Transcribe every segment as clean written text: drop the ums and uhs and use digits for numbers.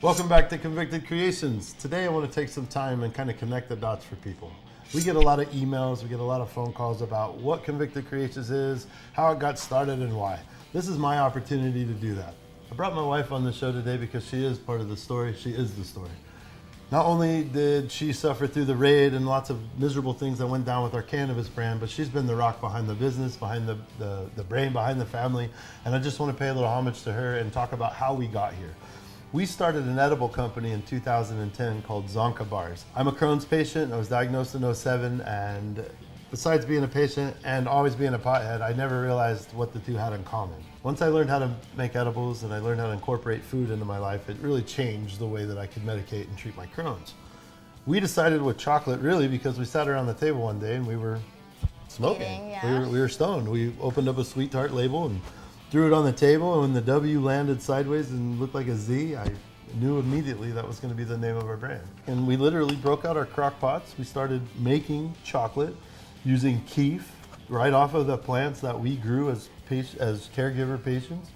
Welcome back to Convicted Creations. Today I want to take some time and kind of connect the dots for people. We get a lot of emails, we get a lot of phone calls about what Convicted Creations is, how it got started, and why. This is my opportunity to do that. I brought my wife on the show today because she is part of the story. She is the story. Not only did she suffer through the raid and lots of miserable things that went down with our Cannabis brand, but she's been the rock behind the business, behind the brain, behind the family. And I just want to pay a little homage to her and talk about how we got here. We started an edible company in 2010 called Zonka Bars. I'm a Crohn's patient. I was diagnosed in 2007, and besides being a patient and always being a pothead, I never realized what the two had in common. Once I learned how to make edibles and I learned how to incorporate food into my life, it really changed the way that I could medicate and treat my Crohn's. We decided with chocolate really because we sat around the table one day and we were smoking. Eating, yeah. We were stoned. We opened up a sweet tart label and threw it on the table, and when the W landed sideways and looked like a Z, I knew immediately that was going to be the name of our brand. And we literally broke out our crock pots. We started making chocolate using keef right off of the plants that we grew as caregiver patients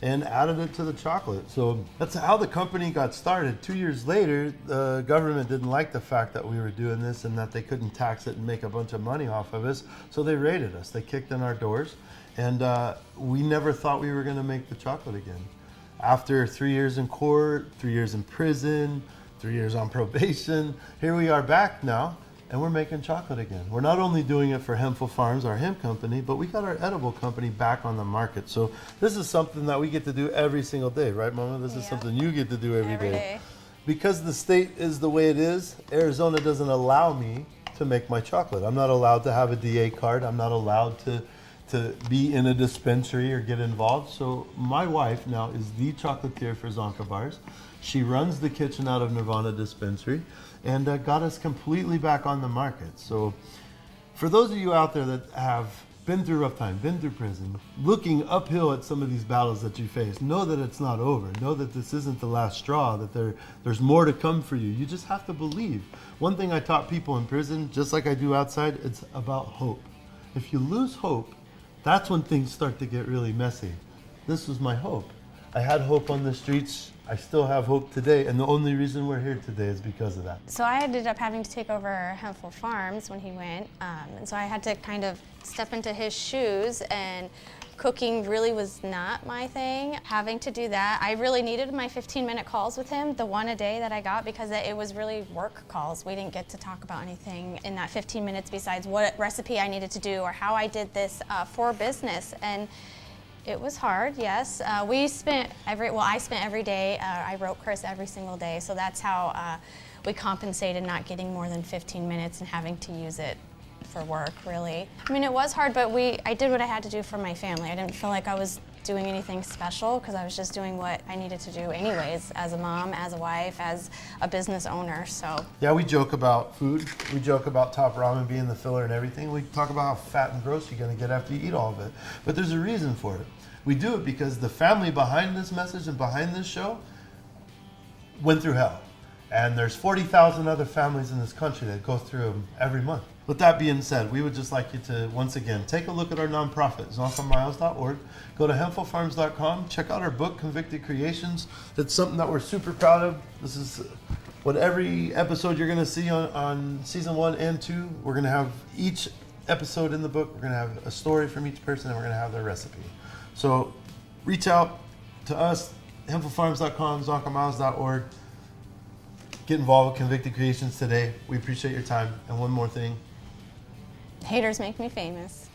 and added it to the chocolate. So that's how the company got started. 2 years later, the government didn't like the fact that we were doing this and that they couldn't tax it and make a bunch of money off of us. So they raided us. They kicked in our doors. And we never thought we were going to make the chocolate again. After 3 years in court, 3 years in prison, 3 years on probation, here we are back now, and we're making chocolate again. We're not only doing it for Huntful Farms, our hemp company, but we got our edible company back on the market. So this is something that we get to do every single day, right, Mama? This is something you get to do every day. Because the state is the way it is, Arizona doesn't allow me to make my chocolate. I'm not allowed to have a DA card. I'm not allowed to be in a dispensary or get involved. So my wife now is the chocolatier for Zonka Bars. She runs the kitchen out of Nirvana Dispensary and got us completely back on the market. So for those of you out there that have been through rough time, been through prison, looking uphill at some of these battles that you face, know that it's not over. Know that this isn't the last straw, that there's more to come for you. You just have to believe. One thing I taught people in prison, just like I do outside, it's about hope. If you lose hope, that's when things start to get really messy. This was my hope. I had hope on the streets. I still have hope today, and the only reason we're here today is because of that. So I ended up having to take over Huntful Farms when he went, and so I had to kind of step into his shoes, and cooking really was not my thing. Having to do that, I really needed my 15-minute calls with him, the one a day that I got, because it was really work calls. We didn't get to talk about anything in that 15 minutes besides what recipe I needed to do or how I did this for business. And it was hard, yes. I spent every day, I wrote Chris every single day, so that's how we compensated not getting more than 15 minutes and having to use it for work, really. I mean, it was hard, but I did what I had to do for my family. I didn't feel like I was doing anything special because I was just doing what I needed to do anyways, as a mom, as a wife, as a business owner, so. Yeah, we joke about food. We joke about Top Ramen being the filler and everything. We talk about how fat and gross you're gonna get after you eat all of it. But there's a reason for it. We do it because the family behind this message and behind this show went through hell. And there's 40,000 other families in this country that go through them every month. With that being said, we would just like you to, once again, take a look at our nonprofit, zonkamiles.org. Go to hempfulfarms.com. Check out our book, Convicted Creations. It's something that we're super proud of. This is what every episode you're going to see on season 1 and 2. We're going to have each episode in the book. We're going to have a story from each person, and we're going to have their recipe. So reach out to us, hempfulfarms.com, zonkamiles.org. Get involved with Convicted Creations today. We appreciate your time. And one more thing. Haters make me famous.